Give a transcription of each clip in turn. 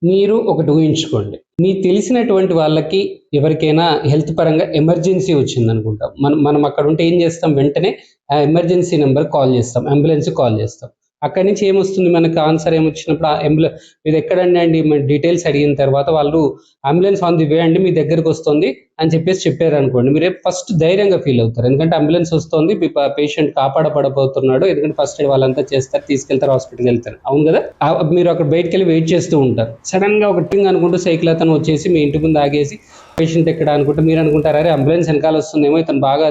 మీరు ఒకటి ఊహించుకోండి. మీకు తెలిసినటువంటి వాళ్ళకి ఎవరికైనా హెల్త్ పరంగా ఎమర్జెన్సీ వచ్చిందనుకుంటాం. మనం అక్కడుంటే ఏం చేస్తాం? వెంటనే ఆ ఎమర్జెన్సీ నంబర్‌కి కాల్ చేస్తాం. అంబులెన్స్‌కి కాల్ చేస్తాం. అక్కడి నుంచి ఏమొస్తుంది మనకు ఆన్సర్ ఏమొచ్చినప్పుడు మీదెక్కడండి అండి? మన డీటెయిల్స్ అడిగిన తర్వాత వాళ్ళు అంబులెన్స్ ఆన్ ది వే అండి మీ దగ్గరకొస్తుంది అని చెప్పారనుకోండి. మీరు ఫస్ట్ ధైర్యంగా ఫీల్ అవుతారు. ఎందుకంటే అంబులెన్స్ వస్తోంది. పేషెంట్ కాపాడబడబోతున్నాడు. ఎందుకంటే ఫస్ట్ ఎయిడ్ వాళ్ళంతా చేస్తారు. తీసుకెళ్తారు హాస్పిటల్‌కెళ్తారు. అవును గదా! మీరు అక్కడ బయటికెళ్ళి వెయిట్ చేస్తూ ఉంటారు. సడెన్‌గా ఒక టింగ్ అనుకుంటూ సైకిల్ అతను వచ్చేసి మీ ఇంటి ముందు ఆగేసి పేషెంట్ ఎక్కడ అనుకుంటే మీరు అనుకుంటారు, అరే అంబులెన్స్ వెనకాల వస్తుందేమో, ఇతను బాగా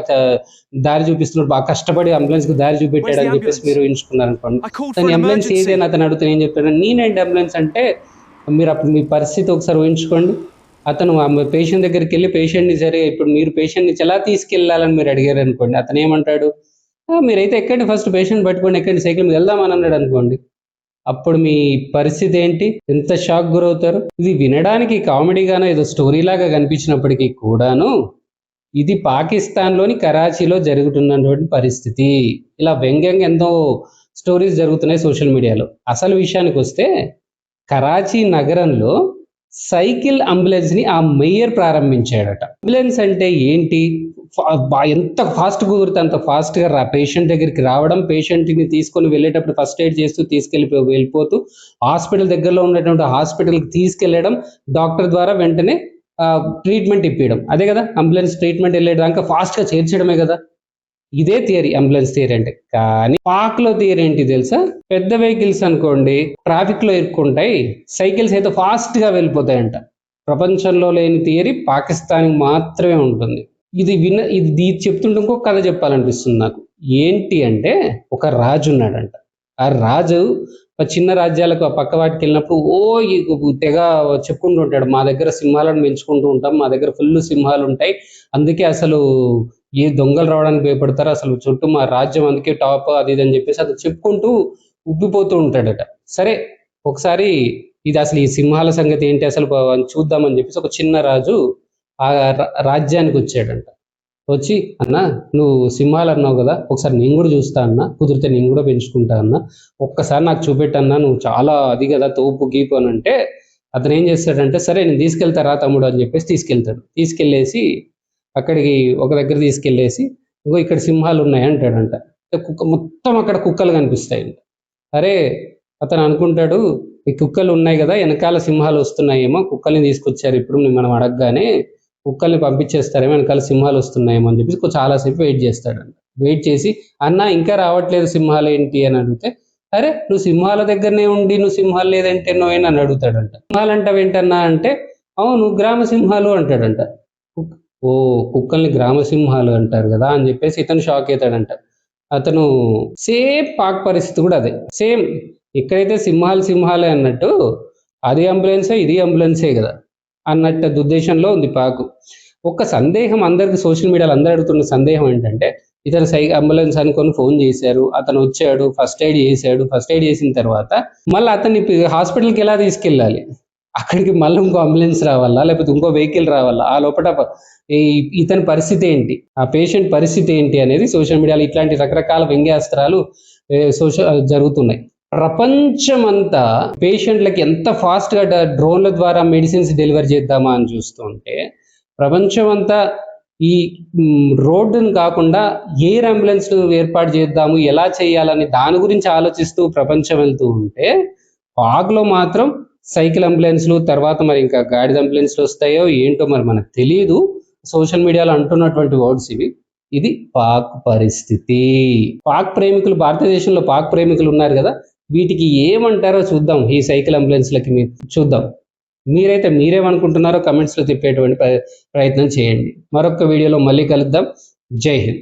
దారి చూపిస్తున్నాడు, బాగా కష్టపడి అంబులెన్స్‌కి దారి Where's చూపెట్టాడు the అని చెప్పేసి ambulance? మీరు ఊహించుకున్నారనుకోండి. I called for దాని an అంబులెన్స్ ఏది emergency. అని అతను అడిగితే ఏం చెప్తాడు? నేనేంటి అంబులెన్స్ అంటే, మీరు అప్పుడు మీ పరిస్థితి ఒకసారి ఊహించుకోండి. అతను పేషెంట్ దగ్గరికెళ్ళి పేషెంట్‌ని సరే ఇప్పుడు మీరు పేషెంట్‌ని ఎలా తీసుకెళ్ళాలని మీరు అడిగారనుకోండి. అతనేమంటాడు? మీరైతే ఎక్కండి, ఫస్ట్ పేషెంట్ పట్టుకొని ఎక్కండి, సైకిల్ మీద వెళ్దాం అని అన్నాడనుకోండి. అప్పుడు మీ పరిస్థితి ఏంటి? ఎంత షాక్ గురవుతారు? ఇది వినడానికి కామెడీగానో ఏదో స్టోరీలాగా కనిపించినప్పటికీ కూడాను, ఇది పాకిస్తాన్‌లోని కరాచీలో జరుగుతున్నటువంటి పరిస్థితి. ఇలా వ్యంగ్యంగా ఎన్నో స్టోరీస్ జరుగుతున్నాయి సోషల్ మీడియాలో. అసలు విషయానికొస్తే కరాచీ నగరంలో సైకిల్ అంబులెన్స్‌ని ఆ మేయర్ ప్రారంభించాడట. అంబులెన్స్ అంటే ఏంటి? ఎంత ఫాస్ట్‌గా కుదిరితే అంత ఫాస్ట్‌గా పేషెంట్ దగ్గరికి రావడం, పేషెంట్‌ని తీసుకొని వెళ్ళేటప్పుడు ఫస్ట్ ఎయిడ్ చేస్తూ వెళ్ళిపోతూ హాస్పిటల్ దగ్గరలో ఉన్నటువంటి హాస్పిటల్‌కి తీసుకెళ్లడం, డాక్టర్ ద్వారా వెంటనే ట్రీట్మెంట్ ఇప్పియడం. అదే గదా! అంబులెన్స్ ట్రీట్మెంట్ ఎళ్ళేదాకా ఫాస్ట్‌గా చేర్చడమే గదా! ఇదే థియరీ, అంబులెన్స్ థియరీ అంటే. కానీ పాక్‌లో థియరీ ఏంటి తెలుసా? పెద్ద వెహికల్స్ అనుకోండి ట్రాఫిక్‌లో ఇరుక్కుంటాయి. సైకిల్స్ అయితే ఫాస్ట్‌గా వెళ్ళిపోతాయంట. ప్రపంచంలో లేని థియరీ పాకిస్తాన్‌కి మాత్రమే ఉంటుంది. ఇది చెప్తుంటే ఇంకొక కథ చెప్పాలనిపిస్తుంది నాకు. ఏంటి అంటే, ఒక రాజు ఉన్నాడంట. ఆ రాజు చిన్న రాజ్యాలకు ఆ పక్క వాటికెళ్ళినప్పుడు తెగ చెప్పుకుంటూ ఉంటాడు. మా దగ్గర సింహాలను పెంచుకుంటూ ఉంటాం. మా దగ్గర ఫుల్లు సింహాలుంటాయి. అందుకే అసలు ఏ దొంగలు రావడానికి భయపడతారు. అసలు చుట్టూ మా రాజ్యం అందుకే టాప్ అది ఇది అని చెప్పేసి అతను చెప్పుకుంటూ ఉబ్బిపోతూ ఉంటాడట. సరే, ఒకసారి ఇది అసలు ఈ సింహాల సంగతి ఏంటి అసలు చూద్దామని చెప్పేసి ఒక చిన్న రాజు ఆ రాజ్యానికి వచ్చాడంట. వచ్చి, అన్న నువ్వు సింహాలు అన్నావు కదా, ఒకసారి నేను కూడా చూస్తా అన్న, కుదిరితే నేను కూడా పెంచుకుంటా అన్న, ఒక్కసారి నాకు చూపెట్టన్నా, నువ్వు చాలా అది కదా తోపు గీపు అని అంటే, అతను ఏం చేస్తాడంటే, సరే నేను తీసుకెళ్తా రా తమ్ముడు అని చెప్పేసి తీసుకెళ్తాడు. తీసుకెళ్ళేసి అక్కడికి ఒక దగ్గర తీసుకెళ్ళేసి, ఇగో ఇక్కడ సింహాలు ఉన్నాయి అంటాడంట. మొత్తం అక్కడ కుక్కలు కనిపిస్తాయి. అరే, అతను అనుకుంటాడు, ఈ కుక్కలు ఉన్నాయి కదా, వెనకాల సింహాలు వస్తున్నాయేమో, కుక్కల్ని తీసుకొచ్చారు ఇప్పుడు మనం అడగగానే, కుక్కల్ని పంపించేస్తారేమో, వెనకాల సింహాలు వస్తున్నాయేమో అని చెప్పేసి చాలాసేపు వెయిట్ చేస్తాడంట. వెయిట్ చేసి, అన్న ఇంకా రావట్లేదు సింహాలు ఏంటి అని అడిగితే, అరే నువ్వు సింహాల దగ్గరనే ఉండి నువ్వు సింహాలు లేదంటే నువ్వేనా అని అడుగుతాడంట. సింహాలు అంటావేంటన్నా అంటే, అవును గ్రామ సింహాలు అంటాడంట. ఓ, కుక్కల్ని గ్రామ సింహాలు అంటారు కదా అని చెప్పేసి ఇతను షాక్ అవుతాడంట. అతను సేమ్ పాక్ పరిస్థితి కూడా అదే. సేమ్ ఇక్కడైతే సింహాలే అన్నట్టు, అది అంబులెన్సే ఇది అంబులెన్సే కదా అన్నట్టు ఉద్దేశంలో ఉంది పాకు. ఒక సందేహం అందరికి సోషల్ మీడియాలో అందరూ అడుగుతున్న సందేహం ఏంటంటే, ఇతను అంబులెన్స్ అనుకొని ఫోన్ చేశారు, అతను వచ్చాడు, ఫస్ట్ ఎయిడ్ చేశాడు, ఫస్ట్ ఎయిడ్ చేసిన తర్వాత మళ్ళీ అతన్ని హాస్పిటల్కి ఎలా తీసుకెళ్ళాలి? అక్కడికి మళ్ళీ ఇంకో అంబులెన్స్ రావాలా, లేకపోతే ఇంకో వెహికల్ రావాలా? ఆ లోపల ఇతని పరిస్థితి ఏంటి, ఆ పేషెంట్ పరిస్థితి ఏంటి అనేది సోషల్ మీడియాలో ఇట్లాంటి రకరకాల వ్యంగ్యాస్త్రాలు జరుగుతున్నాయి. ప్రపంచమంతా పేషెంట్లకి ఎంత ఫాస్ట్‌గా డ్రోన్ల ద్వారా మెడిసిన్స్ డెలివరీ చేద్దామా అని చూస్తుంటే, ప్రపంచమంతా ఈ రోడ్డును కాకుండా ఎయిర్ అంబులెన్స్ ఏర్పాటు చేద్దాము, ఎలా చేయాలని దాని గురించి ఆలోచిస్తూ ప్రపంచం వెళ్తూ ఉంటే, పాక్‌లో మాత్రం సైకిల్ అంబులెన్స్‌లు, తర్వాత మరి ఇంకా గాడిద అంబులెన్స్‌లు వస్తాయో ఏంటో మరి మనకు తెలీదు. సోషల్ మీడియాలో అంటున్నటువంటి వర్డ్స్ ఇవి. ఇది పాక్ పరిస్థితి. పాక్ ప్రేమికులు, భారతదేశంలో పాక్ ప్రేమికులు ఉన్నారు కదా, వీటికి ఏమంటారో చూద్దాం. ఈ సైకిల్ అంబులెన్స్‌లకి చూద్దాం. మీరేమనుకుంటున్నారో కమెంట్స్‌లో చెప్పేటువంటి ప్రయత్నం చేయండి. మరొక వీడియోలో మళ్ళీ కలుద్దాం. జై హింద్.